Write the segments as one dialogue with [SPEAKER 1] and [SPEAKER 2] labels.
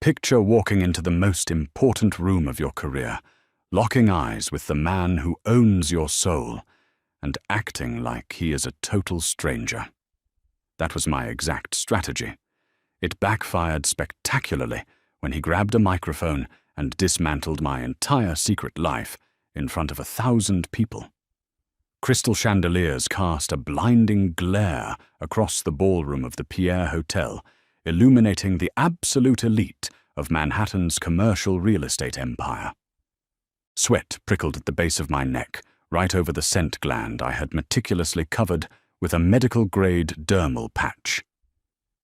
[SPEAKER 1] Picture walking into the most important room of your career, locking eyes with the man who owns your soul, and acting like he is a total stranger. That was my exact strategy. It backfired spectacularly when he grabbed a microphone and dismantled my entire secret life in front of 1,000 people. Crystal chandeliers cast a blinding glare across the ballroom of the Pierre Hotel, illuminating the absolute elite of Manhattan's commercial real estate empire. Sweat prickled at the base of my neck, right over the scent gland I had meticulously covered with a medical-grade dermal patch.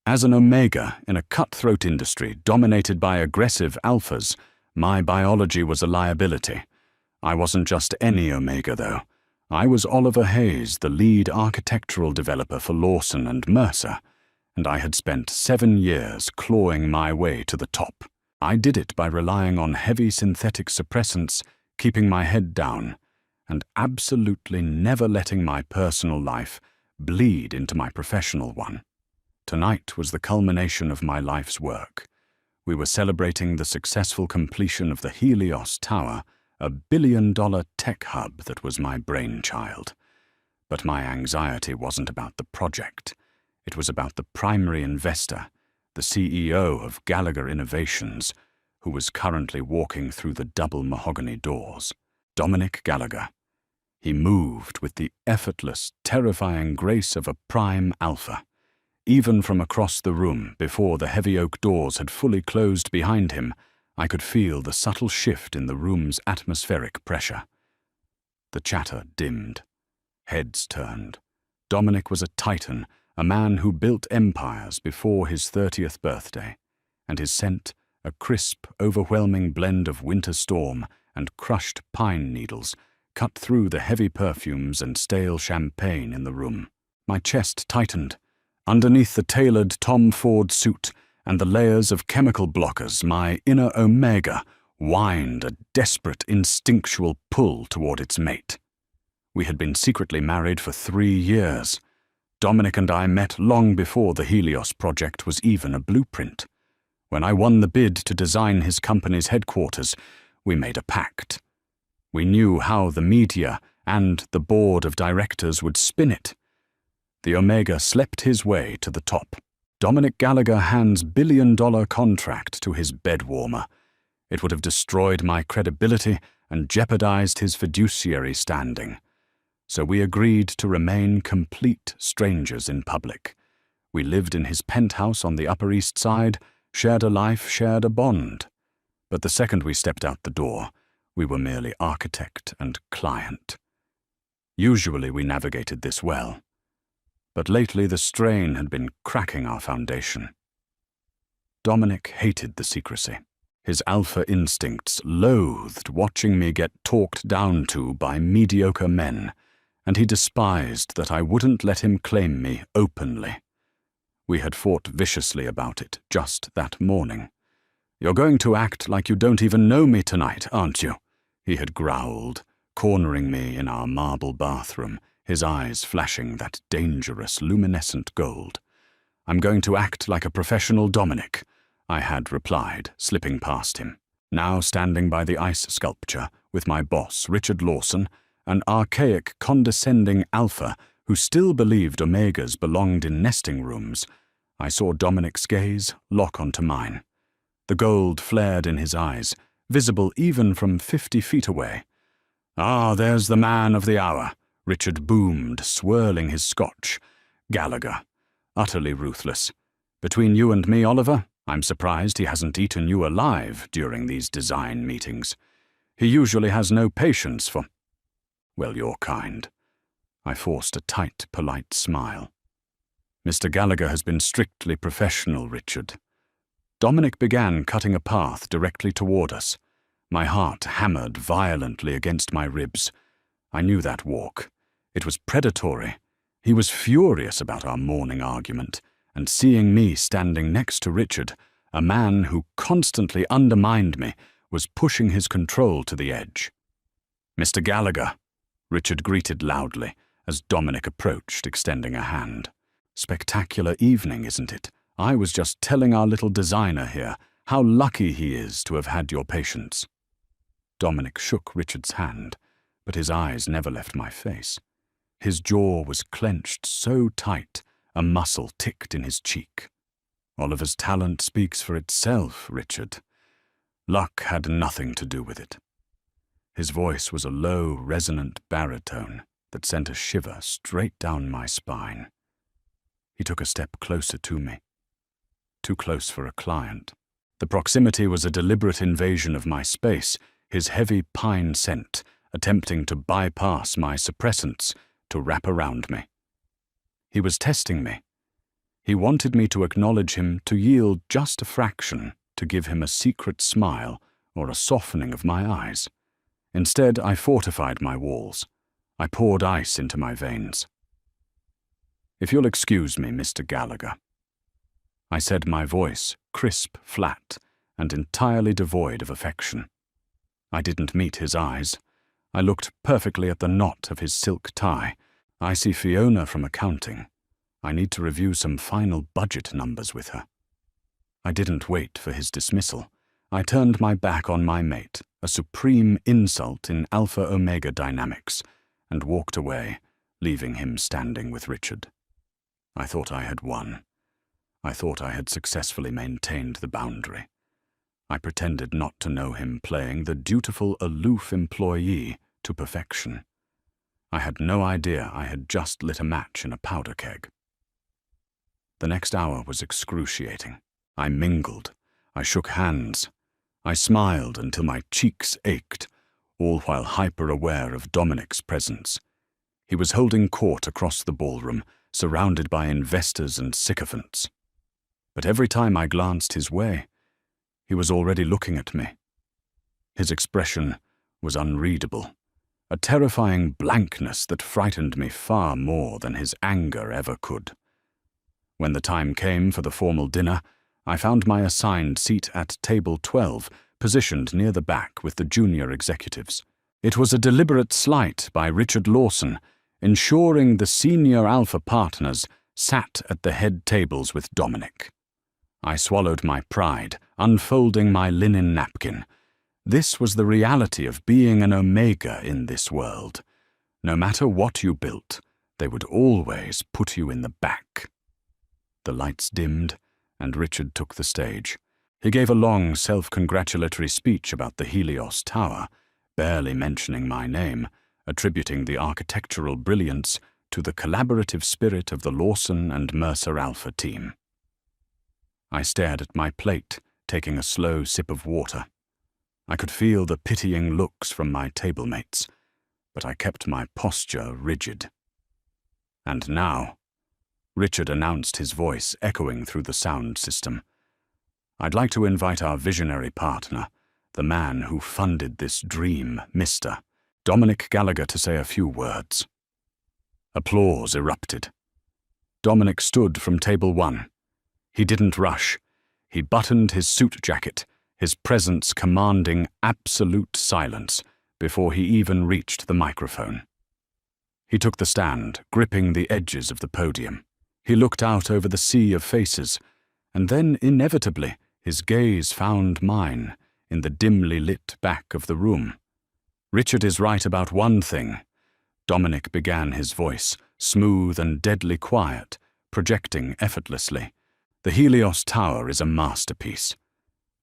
[SPEAKER 1] As an omega in a cutthroat industry dominated by aggressive alphas, my biology was a liability. I wasn't just any omega, though. I was Oliver Hayes, the lead architectural developer for Lawson and Mercer, and I had spent 7 years clawing my way to the top. I did it by relying on heavy synthetic suppressants, keeping my head down, and absolutely never letting my personal life bleed into my professional one. Tonight was the culmination of my life's work. We were celebrating the successful completion of the Helios Tower, a billion-dollar tech hub that was my brainchild. But my anxiety wasn't about the project. It was about the primary investor, the CEO of Gallagher Innovations, who was currently walking through the double mahogany doors. Dominic Gallagher. He moved with the effortless, terrifying grace of a prime alpha. Even from across the room, before the heavy oak doors had fully closed behind him, I could feel the subtle shift in the room's atmospheric pressure. The chatter dimmed. Heads turned. Dominic was a titan, a man who built empires before his 30th birthday, and his scent, a crisp, overwhelming blend of winter storm and crushed pine needles, cut through the heavy perfumes and stale champagne in the room. My chest tightened. Underneath the tailored Tom Ford suit and the layers of chemical blockers, my inner omega whined a desperate, instinctual pull toward its mate. We had been secretly married for 3 years. Dominic and I met long before the Helios project was even a blueprint. When I won the bid to design his company's headquarters, we made a pact. We knew how the media and the board of directors would spin it. The Omega slept his way to the top. Dominic Gallagher hands billion-dollar contract to his bedwarmer. It would have destroyed my credibility and jeopardized his fiduciary standing. So we agreed to remain complete strangers in public. We lived in his penthouse on the Upper East Side, shared a life, shared a bond. But the second we stepped out the door, we were merely architect and client. Usually we navigated this well. But lately the strain had been cracking our foundation. Dominic hated the secrecy. His alpha instincts loathed watching me get talked down to by mediocre men, and he despised that I wouldn't let him claim me openly. We had fought viciously about it just that morning. "You're going to act like you don't even know me tonight, aren't you?" he had growled, cornering me in our marble bathroom, his eyes flashing that dangerous luminescent gold. "I'm going to act like a professional Dominic," I had replied, slipping past him. Now standing by the ice sculpture with my boss, Richard Lawson, an archaic, condescending alpha who still believed omegas belonged in nesting rooms, I saw Dominic's gaze lock onto mine. The gold flared in his eyes, visible even from 50 feet away. "Ah, there's the man of the hour," Richard boomed, swirling his scotch. "Gallagher. Utterly ruthless. Between you and me, Oliver, I'm surprised he hasn't eaten you alive during these design meetings. He usually has no patience for, well, your kind." I forced a tight, polite smile. "Mr. Gallagher has been strictly professional, Richard." Dominic began cutting a path directly toward us. My heart hammered violently against my ribs. I knew that walk. It was predatory. He was furious about our morning argument, and seeing me standing next to Richard, a man who constantly undermined me, was pushing his control to the edge. "Mr. Gallagher," Richard greeted loudly as Dominic approached, extending a hand. Spectacular evening, isn't it? I was just telling our little designer here How lucky he is to have had your patience." Dominic shook Richard's hand, but his eyes never left my face. His jaw was clenched so tight, a muscle ticked in his cheek. "Oliver's talent speaks for itself, Richard. Luck had nothing to do with it." His voice was a low, resonant baritone that sent a shiver straight down my spine. He took a step closer to me. Too close for a client. The proximity was a deliberate invasion of my space, his heavy pine scent attempting to bypass my suppressants to wrap around me. He was testing me. He wanted me to acknowledge him, to yield just a fraction, to give him a secret smile or a softening of my eyes. Instead, I fortified my walls. I poured ice into my veins. "If you'll excuse me, Mr. Gallagher," I said, my voice crisp, flat, and entirely devoid of affection. I didn't meet his eyes. I looked perfectly at the knot of his silk tie. "I see Fiona from accounting. I need to review some final budget numbers with her." I didn't wait for his dismissal. I turned my back on my mate, a supreme insult in Alpha-Omega dynamics, and walked away, leaving him standing with Richard. I thought I had won. I thought I had successfully maintained the boundary. I pretended not to know him, playing the dutiful, aloof employee to perfection. I had no idea I had just lit a match in a powder keg. The next hour was excruciating. I mingled. I shook hands. I smiled until my cheeks ached, all while hyper-aware of Dominic's presence. He was holding court across the ballroom, surrounded by investors and sycophants. But every time I glanced his way, he was already looking at me. His expression was unreadable, a terrifying blankness that frightened me far more than his anger ever could. When the time came for the formal dinner, I found my assigned seat at table 12, positioned near the back with the junior executives. It was a deliberate slight by Richard Lawson, ensuring the senior alpha partners sat at the head tables with Dominic. I swallowed my pride, unfolding my linen napkin. This was the reality of being an Omega in this world. No matter what you built, they would always put you in the back. The lights dimmed, and Richard took the stage. He gave a long, self-congratulatory speech about the Helios Tower, barely mentioning my name, attributing the architectural brilliance to the collaborative spirit of the Lawson and Mercer Alpha team. I stared at my plate, taking a slow sip of water. I could feel the pitying looks from my tablemates, but I kept my posture rigid. "And now," Richard announced, his voice echoing through the sound system, "I'd like to invite our visionary partner, the man who funded this dream, Mr. Dominic Gallagher, to say a few words." Applause erupted. Dominic stood from table 1. He didn't rush. He buttoned his suit jacket, his presence commanding absolute silence, before he even reached the microphone. He took the stand, gripping the edges of the podium. He looked out over the sea of faces, and then, inevitably, his gaze found mine in the dimly lit back of the room. "Richard is right about one thing," Dominic began, his voice smooth and deadly quiet, projecting effortlessly. "The Helios Tower is a masterpiece.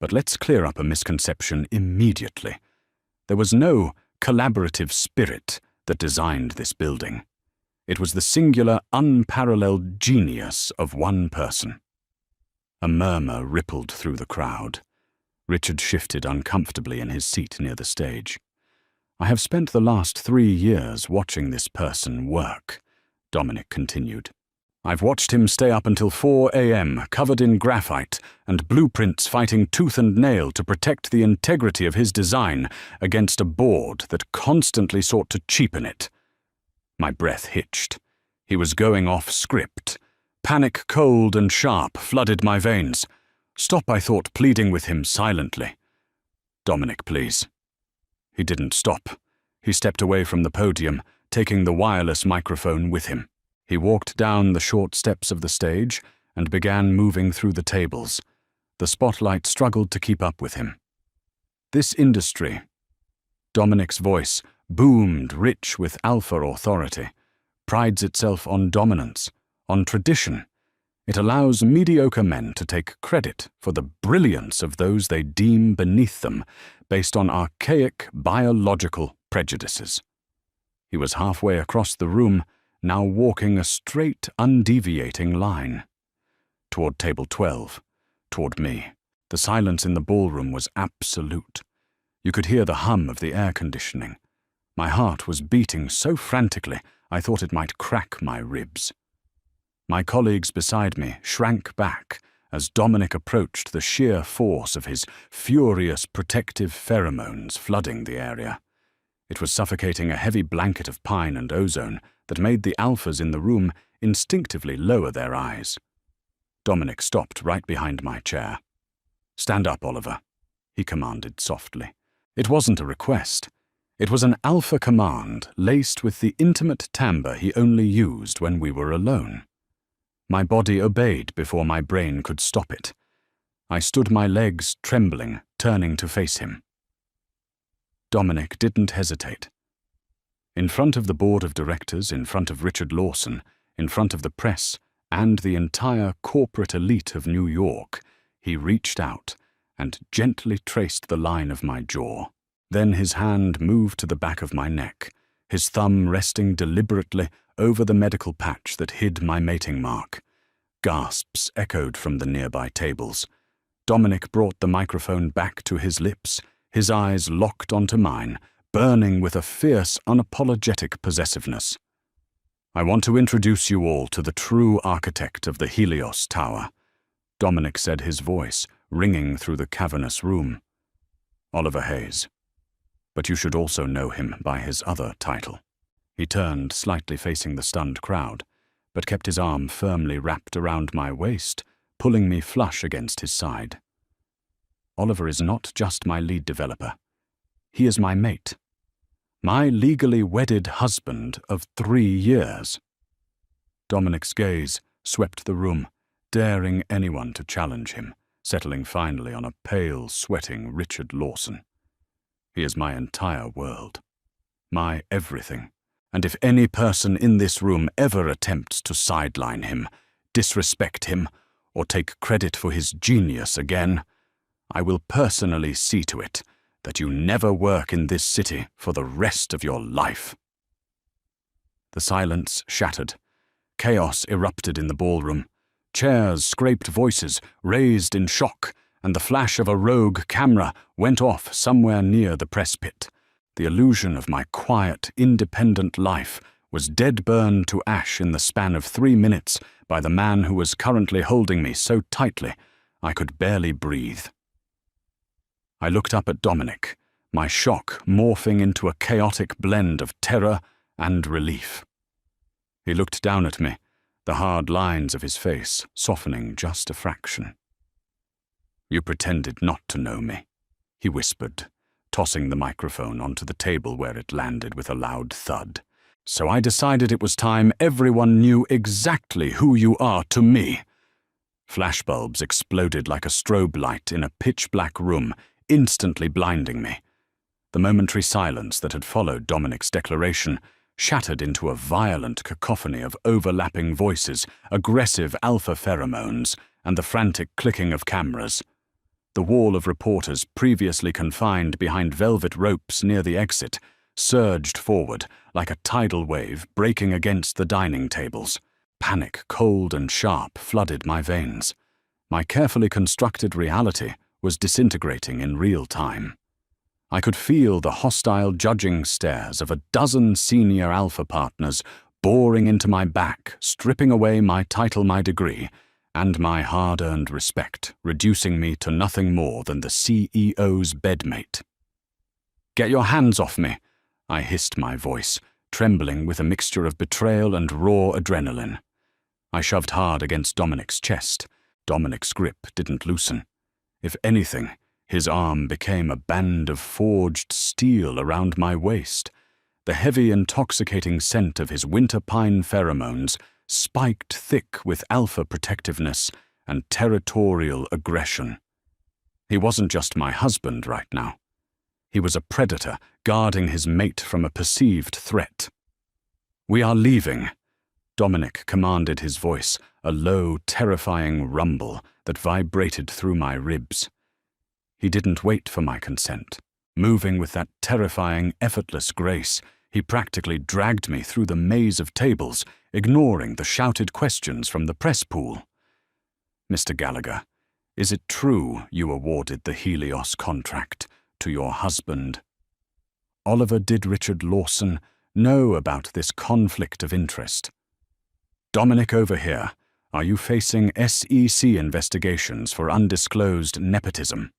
[SPEAKER 1] But let's clear up a misconception immediately. There was no collaborative spirit that designed this building. It was the singular, unparalleled genius of one person." A murmur rippled through the crowd. Richard shifted uncomfortably in his seat near the stage. "I have spent the last 3 years watching this person work," Dominic continued. "I've watched him stay up until 4 a.m., covered in graphite and blueprints, fighting tooth and nail to protect the integrity of his design against a board that constantly sought to cheapen it." My breath hitched. He was going off script. Panic, cold and sharp, flooded my veins. "Stop," I thought, pleading with him silently. "Dominic, please." He didn't stop. He stepped away from the podium, taking the wireless microphone with him. He walked down the short steps of the stage and began moving through the tables. The spotlight struggled to keep up with him. This industry, Dominic's voice boomed rich with alpha authority, prides itself on dominance, on tradition. It allows mediocre men to take credit for the brilliance of those they deem beneath them based on archaic biological prejudices. He was halfway across the room, now walking a straight, undeviating line. Toward table 12, toward me. The silence in the ballroom was absolute. You could hear the hum of the air conditioning. My heart was beating so frantically I thought it might crack my ribs. My colleagues beside me shrank back as Dominic approached the sheer force of his furious protective pheromones flooding the area. It was suffocating a heavy blanket of pine and ozone that made the alphas in the room instinctively lower their eyes. Dominic stopped right behind my chair. "Stand up, Oliver," he commanded softly. It wasn't a request. It was an alpha command laced with the intimate timbre he only used when we were alone. My body obeyed before my brain could stop it. I stood my legs trembling, turning to face him. Dominic didn't hesitate. In front of the board of directors, in front of Richard Lawson, in front of the press, and the entire corporate elite of New York, he reached out and gently traced the line of my jaw. Then his hand moved to the back of my neck, his thumb resting deliberately over the medical patch that hid my mating mark. Gasps echoed from the nearby tables. Dominic brought the microphone back to his lips, his eyes locked onto mine, burning with a fierce, unapologetic possessiveness. "I want to introduce you all to the true architect of the Helios Tower," Dominic said, his voice ringing through the cavernous room. "Oliver Hayes. But you should also know him by his other title." He turned, slightly facing the stunned crowd, but kept his arm firmly wrapped around my waist, pulling me flush against his side. "Oliver is not just my lead developer. He is my mate. My legally wedded husband of 3 years. Dominic's gaze swept the room, daring anyone to challenge him, settling finally on a pale, sweating Richard Lawson. He is my entire world, my everything, and if any person in this room ever attempts to sideline him, disrespect him, or take credit for his genius again, I will personally see to it that you never work in this city for the rest of your life. The silence shattered. Chaos erupted in the ballroom. Chairs scraped, voices raised in shock, and the flash of a rogue camera went off somewhere near the press pit. The illusion of my quiet, independent life was dead burned to ash in the span of 3 minutes by the man who was currently holding me so tightly I could barely breathe. I looked up at Dominic, my shock morphing into a chaotic blend of terror and relief. He looked down at me, the hard lines of his face softening just a fraction. "You pretended not to know me," he whispered, tossing the microphone onto the table where it landed with a loud thud. "So I decided it was time everyone knew exactly who you are to me." Flashbulbs exploded like a strobe light in a pitch-black room, instantly blinding me. The momentary silence that had followed Dominic's declaration shattered into a violent cacophony of overlapping voices, aggressive alpha pheromones, and the frantic clicking of cameras. The wall of reporters previously confined behind velvet ropes near the exit surged forward like a tidal wave breaking against the dining tables. Panic, cold and sharp, flooded my veins. My carefully constructed reality was disintegrating in real time. I could feel the hostile judging stares of a dozen senior alpha partners boring into my back, stripping away my title, my degree, and my hard-earned respect, reducing me to nothing more than the CEO's bedmate. "Get your hands off me," I hissed, my voice trembling with a mixture of betrayal and raw adrenaline. I shoved hard against Dominic's chest. Dominic's grip didn't loosen. If anything, his arm became a band of forged steel around my waist. The heavy, intoxicating scent of his winter pine pheromones spiked thick with alpha protectiveness and territorial aggression. He wasn't just my husband right now. He was a predator guarding his mate from a perceived threat. "We are leaving," Dominic commanded, his voice a low, terrifying rumble that vibrated through my ribs. He didn't wait for my consent. Moving with that terrifying, effortless grace, he practically dragged me through the maze of tables, ignoring the shouted questions from the press pool. "Mr. Gallagher, is it true you awarded the Helios contract to your husband?" Oliver, did Richard Lawson know about this conflict of interest? "Dominic, over here, are you facing SEC investigations for undisclosed nepotism?"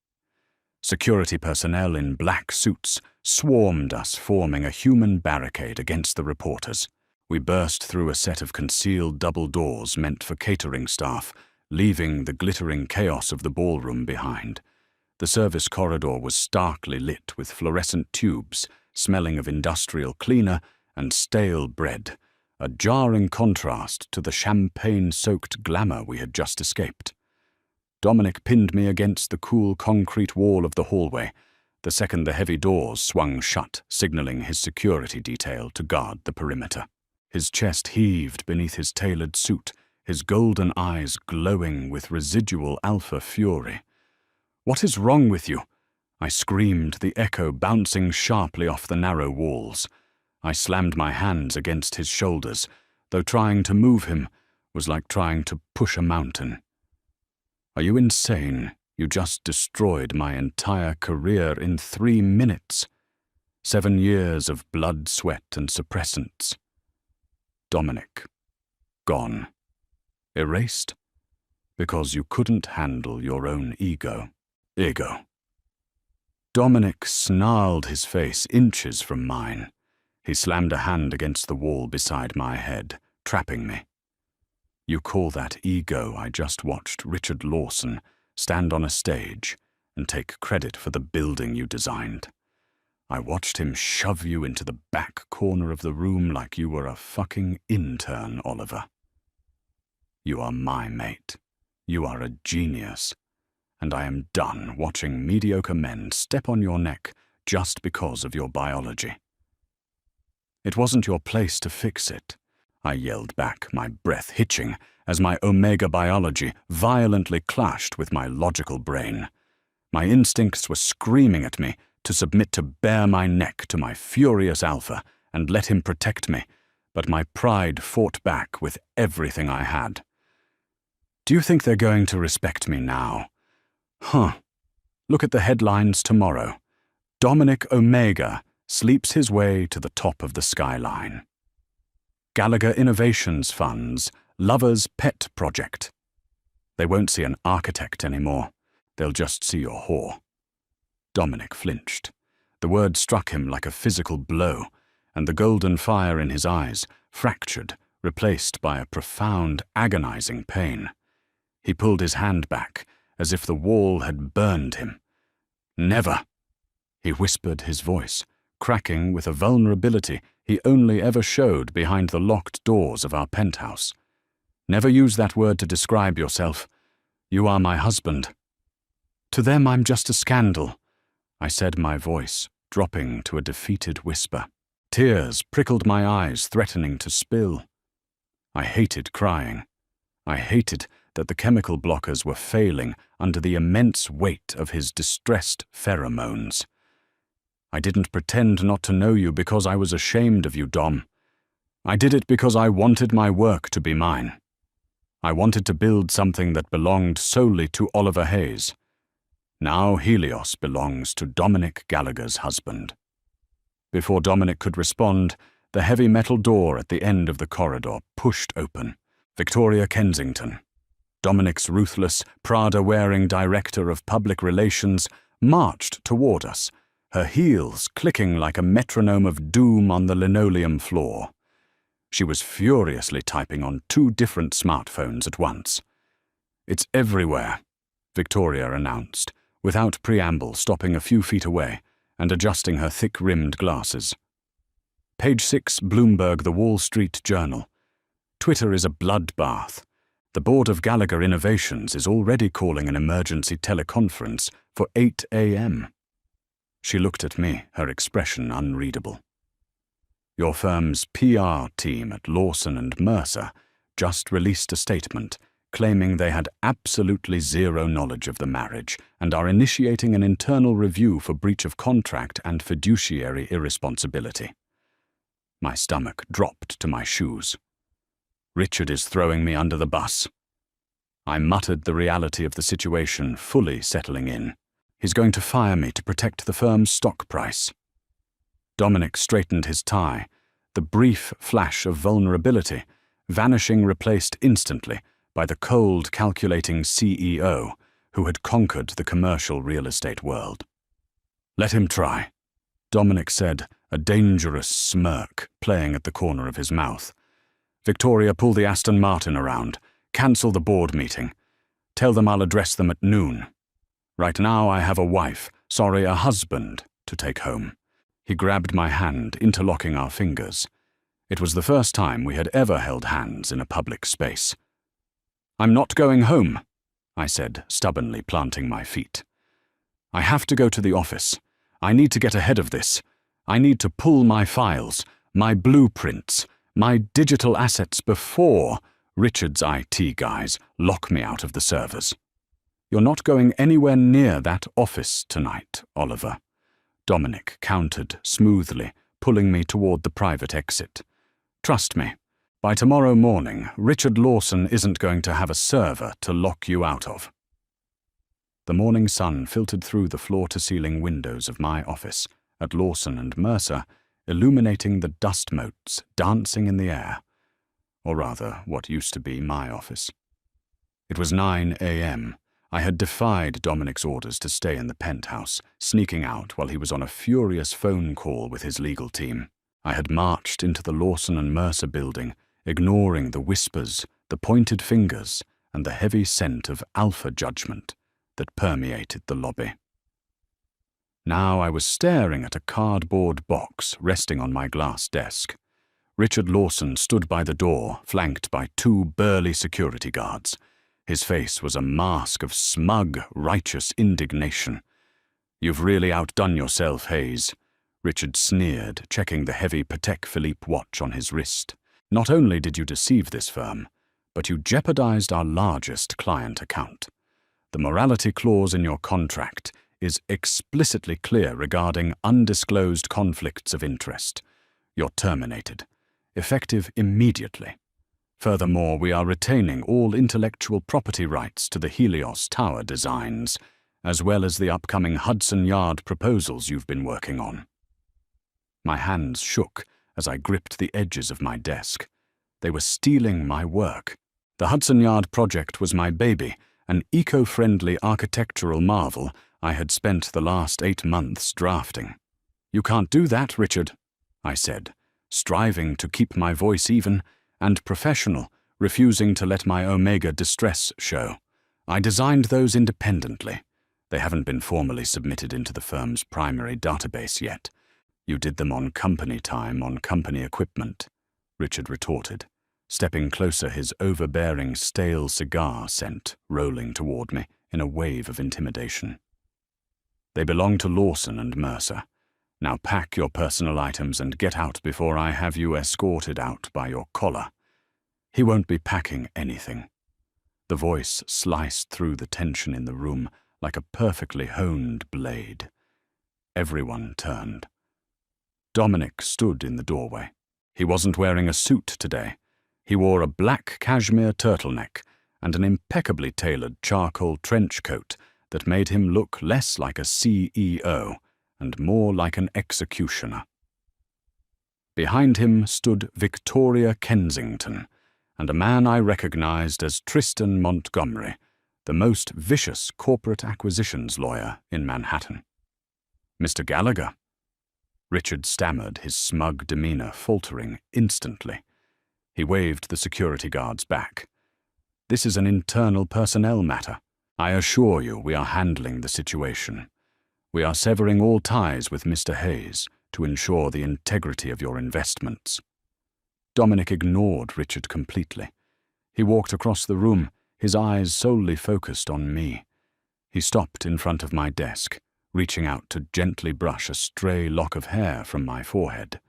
[SPEAKER 1] Security personnel in black suits swarmed us, forming a human barricade against the reporters. We burst through a set of concealed double doors meant for catering staff, leaving the glittering chaos of the ballroom behind. The service corridor was starkly lit with fluorescent tubes, smelling of industrial cleaner and stale bread, a jarring contrast to the champagne-soaked glamour we had just escaped. Dominic pinned me against the cool concrete wall of the hallway, the second the heavy doors swung shut, signaling his security detail to guard the perimeter. His chest heaved beneath his tailored suit, his golden eyes glowing with residual alpha fury. "What is wrong with you?" I screamed, the echo bouncing sharply off the narrow walls. I slammed my hands against his shoulders, though trying to move him was like trying to push a mountain. "Are you insane? You just destroyed my entire career in 3 minutes. 7 years of blood, sweat, and suppressants. Dominic, gone. Erased? Because you couldn't handle your own ego. Dominic snarled, his face inches from mine. He slammed a hand against the wall beside my head, trapping me. "You call that ego? I just watched Richard Lawson stand on a stage and take credit for the building you designed. I watched him shove you into the back corner of the room like you were a fucking intern, Oliver. You are my mate. You are a genius. And I am done watching mediocre men step on your neck just because of your biology." "It wasn't your place to fix it," I yelled back, my breath hitching as my omega biology violently clashed with my logical brain. My instincts were screaming at me to submit to bare my neck to my furious alpha and let him protect me, but my pride fought back with everything I had. "Do you think they're going to respect me now? Huh. Look at the headlines tomorrow. Dominic Omega sleeps his way to the top of the skyline. Gallagher Innovations funds Lover's Pet Project. They won't see an architect anymore. They'll just see your whore." Dominic flinched. The word struck him like a physical blow, and the golden fire in his eyes fractured, replaced by a profound, agonizing pain. He pulled his hand back, as if the wall had burned him. "Never," he whispered, his voice cracking with a vulnerability he only ever showed behind the locked doors of our penthouse. "Never use that word to describe yourself. You are my husband." "To them I'm just a scandal," I said, my voice dropping to a defeated whisper. Tears prickled my eyes, threatening to spill. I hated crying. I hated that the chemical blockers were failing under the immense weight of his distressed pheromones. "I didn't pretend not to know you because I was ashamed of you, Dom. I did it because I wanted my work to be mine. I wanted to build something that belonged solely to Oliver Hayes. Now Helios belongs to Dominic Gallagher's husband." Before Dominic could respond, the heavy metal door at the end of the corridor pushed open. Victoria Kensington, Dominic's ruthless, Prada-wearing director of public relations, marched toward us, her heels clicking like a metronome of doom on the linoleum floor. She was furiously typing on 2 different smartphones at once. "It's everywhere," Victoria announced, without preamble, stopping a few feet away and adjusting her thick-rimmed glasses. Page 6, Bloomberg, The Wall Street Journal. "Twitter is a bloodbath. The board of Gallagher Innovations is already calling an emergency teleconference for 8 a.m. She looked at me, her expression unreadable. Your firm's PR team at Lawson & Mercer just released a statement claiming they had absolutely zero knowledge of the marriage and are initiating an internal review for breach of contract and fiduciary irresponsibility. My stomach dropped to my shoes. Richard is throwing me under the bus. I muttered the reality of the situation fully settling in. He's going to fire me to protect the firm's stock price. Dominic straightened his tie, the brief flash of vulnerability, vanishing replaced instantly by the cold, calculating CEO who had conquered the commercial real estate world. Let him try, Dominic said, a dangerous smirk playing at the corner of his mouth. Victoria, pull the Aston Martin around. Cancel the board meeting. Tell them I'll address them at noon. Right now I have a husband, to take home. He grabbed my hand, interlocking our fingers. It was the first time we had ever held hands in a public space. I'm not going home, I said, stubbornly planting my feet. I have to go to the office. I need to get ahead of this. I need to pull my files, my blueprints, my digital assets before Richard's IT guys lock me out of the servers. You're not going anywhere near that office tonight, Oliver. Dominic countered smoothly, pulling me toward the private exit. Trust me, by tomorrow morning, Richard Lawson isn't going to have a server to lock you out of. The morning sun filtered through the floor-to-ceiling windows of my office at Lawson & Mercer, illuminating the dust motes dancing in the air. Or rather, what used to be my office. It was 9 a.m. I had defied Dominic's orders to stay in the penthouse, sneaking out while he was on a furious phone call with his legal team. I had marched into the Lawson & Mercer building, ignoring the whispers, the pointed fingers, and the heavy scent of alpha judgment that permeated the lobby. Now I was staring at a cardboard box resting on my glass desk. Richard Lawson stood by the door, flanked by 2 burly security guards. His face was a mask of smug, righteous indignation. You've really outdone yourself, Hayes, Richard sneered, checking the heavy Patek Philippe watch on his wrist. Not only did you deceive this firm, but you jeopardized our largest client account. The morality clause in your contract is explicitly clear regarding undisclosed conflicts of interest. You're terminated, effective immediately. Furthermore, we are retaining all intellectual property rights to the Helios Tower designs, as well as the upcoming Hudson Yard proposals you've been working on. My hands shook as I gripped the edges of my desk. They were stealing my work. The Hudson Yard project was my baby, an eco-friendly architectural marvel I had spent the last 8 months drafting. You can't do that, Richard, I said, striving to keep my voice even and professional, refusing to let my Omega distress show. I designed those independently. They haven't been formally submitted into the firm's primary database yet. You did them on company time, on company equipment, Richard retorted, stepping closer, his overbearing stale cigar scent rolling toward me in a wave of intimidation. They belong to Lawson & Mercer. Now pack your personal items and get out before I have you escorted out by your collar. He won't be packing anything. The voice sliced through the tension in the room like a perfectly honed blade. Everyone turned. Dominic stood in the doorway. He wasn't wearing a suit today. He wore a black cashmere turtleneck and an impeccably tailored charcoal trench coat that made him look less like a CEO and more like an executioner. Behind him stood Victoria Kensington, and a man I recognized as Tristan Montgomery, the most vicious corporate acquisitions lawyer in Manhattan. Mr. Gallagher. Richard stammered, his smug demeanor faltering instantly. He waved the security guards back. This is an internal personnel matter. I assure you we are handling the situation. We are severing all ties with Mr. Hayes to ensure the integrity of your investments. Dominic ignored Richard completely. He walked across the room, his eyes solely focused on me. He stopped in front of my desk, reaching out to gently brush a stray lock of hair from my forehead.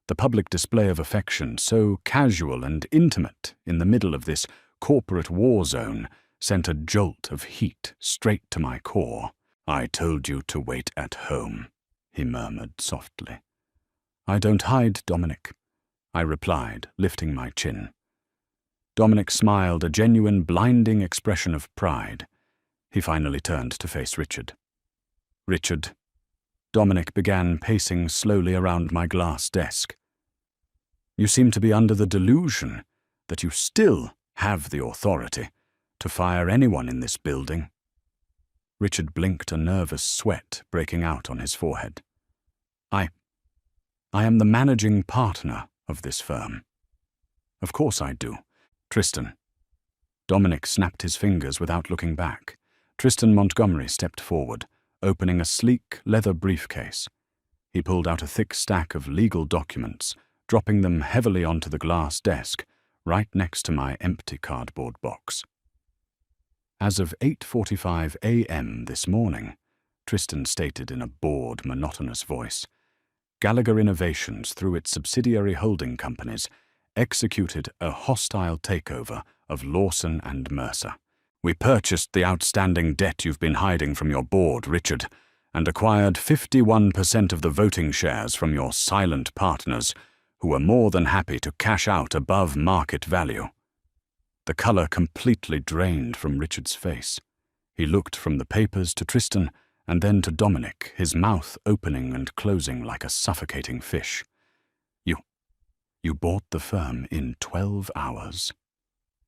[SPEAKER 1] The public display of affection, so casual and intimate in the middle of this corporate war zone, sent a jolt of heat straight to my core. "I told you to wait at home," he murmured softly. "I don't hide, Dominic," I replied, lifting my chin. Dominic smiled, a genuine, blinding expression of pride. He finally turned to face Richard. "Richard," Dominic began pacing slowly around my glass desk. "You seem to be under the delusion that you still have the authority to fire anyone in this building." Richard blinked, a nervous sweat breaking out on his forehead. I am the managing partner of this firm." "Of course I do. Tristan." Dominic snapped his fingers without looking back. Tristan Montgomery stepped forward, opening a sleek leather briefcase. He pulled out a thick stack of legal documents, dropping them heavily onto the glass desk, right next to my empty cardboard box. "As of 8:45 a.m. this morning," Tristan stated in a bored, monotonous voice, "Gallagher Innovations, through its subsidiary holding companies, executed a hostile takeover of Lawson and Mercer. We purchased the outstanding debt you've been hiding from your board, Richard, and acquired 51% of the voting shares from your silent partners, who were more than happy to cash out above market value." The color completely drained from Richard's face. He looked from the papers to Tristan and then to Dominic, his mouth opening and closing like a suffocating fish. You bought the firm in 12 hours.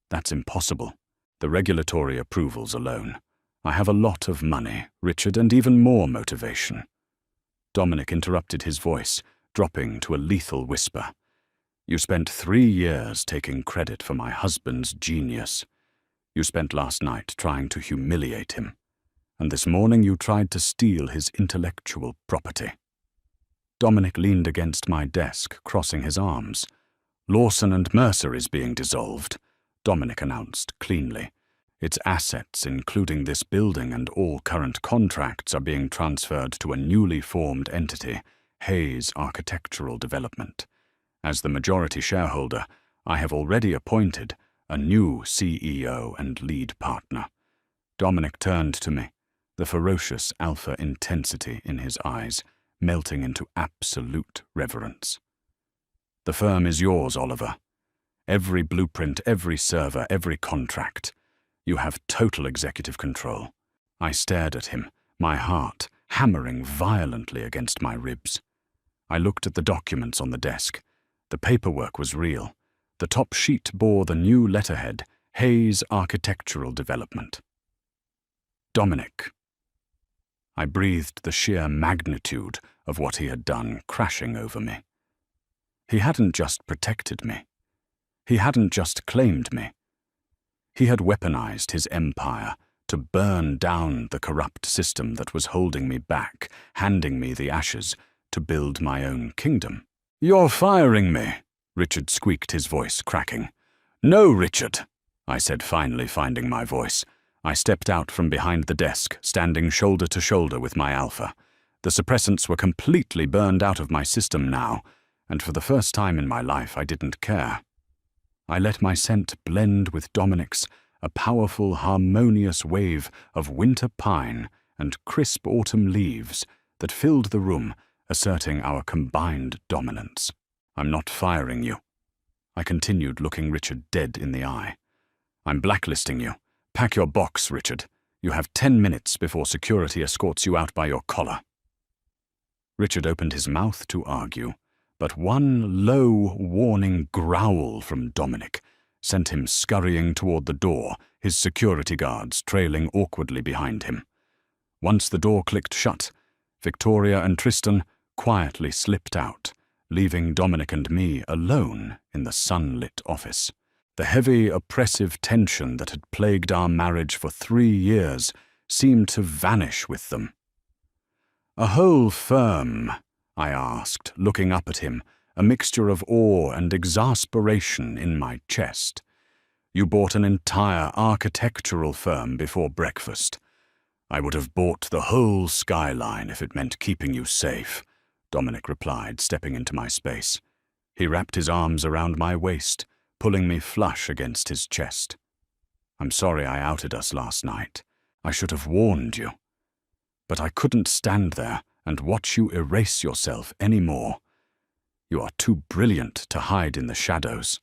[SPEAKER 1] That's impossible. The regulatory approvals alone. I have a lot of money, Richard, and even more motivation." Dominic interrupted his voice, dropping to a lethal whisper. "You spent 3 years taking credit for my husband's genius. You spent last night trying to humiliate him, and this morning you tried to steal his intellectual property." Dominic leaned against my desk, crossing his arms. "Lawson and Mercer is being dissolved," Dominic announced cleanly. "Its assets, including this building and all current contracts, are being transferred to a newly formed entity, Heirs Architectural Development. As the majority shareholder, I have already appointed a new CEO and lead partner." Dominic turned to me, the ferocious alpha intensity in his eyes melting into absolute reverence. "The firm is yours, Oliver. Every blueprint, every server, every contract. You have total executive control." I stared at him, my heart hammering violently against my ribs. I looked at the documents on the desk. The paperwork was real. The top sheet bore the new letterhead, Heirs Architectural Development. "Dominic." I breathed the sheer magnitude of what he had done crashing over me. He hadn't just protected me. He hadn't just claimed me. He had weaponized his empire to burn down the corrupt system that was holding me back, handing me the ashes to build my own kingdom. "You're firing me," Richard squeaked, his voice cracking. "No, Richard," I said, finally finding my voice. I stepped out from behind the desk, standing shoulder to shoulder with my alpha. The suppressants were completely burned out of my system now, and for the first time in my life I didn't care. I let my scent blend with Dominic's, a powerful, harmonious wave of winter pine and crisp autumn leaves that filled the room, asserting our combined dominance. "I'm not firing you," I continued, looking Richard dead in the eye. "I'm blacklisting you. Pack your box, Richard. You have 10 minutes before security escorts you out by your collar." Richard opened his mouth to argue, but one low, warning growl from Dominic sent him scurrying toward the door, his security guards trailing awkwardly behind him. Once the door clicked shut, Victoria and Tristan quietly slipped out, leaving Dominic and me alone in the sunlit office. The heavy, oppressive tension that had plagued our marriage for 3 years seemed to vanish with them. "A whole firm?" I asked, looking up at him, a mixture of awe and exasperation in my chest. You bought an entire architectural firm before breakfast. I would have bought the whole skyline if it meant keeping you safe, Dominic replied, stepping into my space. He wrapped his arms around my waist, pulling me flush against his chest. I'm sorry I outed us last night. I should have warned you. But I couldn't stand there and watch you erase yourself any more. You are too brilliant to hide in the shadows.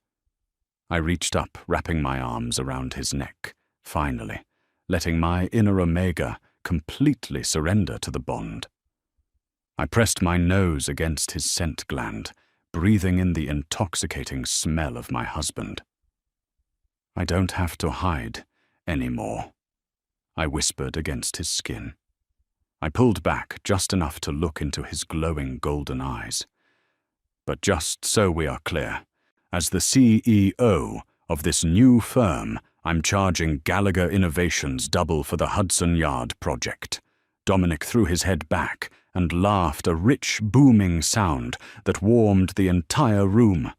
[SPEAKER 1] I reached up, wrapping my arms around his neck, finally, letting my inner Omega completely surrender to the bond. I pressed my nose against his scent gland, breathing in the intoxicating smell of my husband. I don't have to hide anymore, I whispered against his skin. I pulled back just enough to look into his glowing golden eyes. But just so we are clear, as the CEO of this new firm, I'm charging Gallagher Innovations double for the Hudson Yard project. Dominic threw his head back and laughed, a rich, booming sound that warmed the entire room.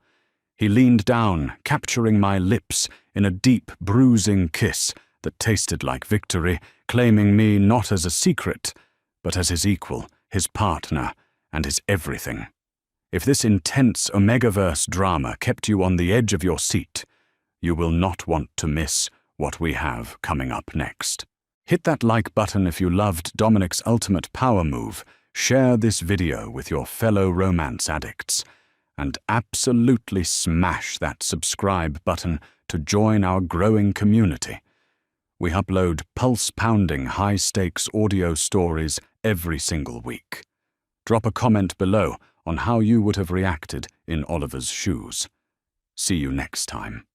[SPEAKER 1] He leaned down, capturing my lips in a deep, bruising kiss that tasted like victory, claiming me not as a secret, but as his equal, his partner, and his everything. If this intense Omegaverse drama kept you on the edge of your seat, you will not want to miss what we have coming up next. Hit that like button if you loved Dominic's ultimate power move, share this video with your fellow romance addicts, and absolutely smash that subscribe button to join our growing community. We upload pulse-pounding, high-stakes audio stories every single week. Drop a comment below on how you would have reacted in Oliver's shoes. See you next time.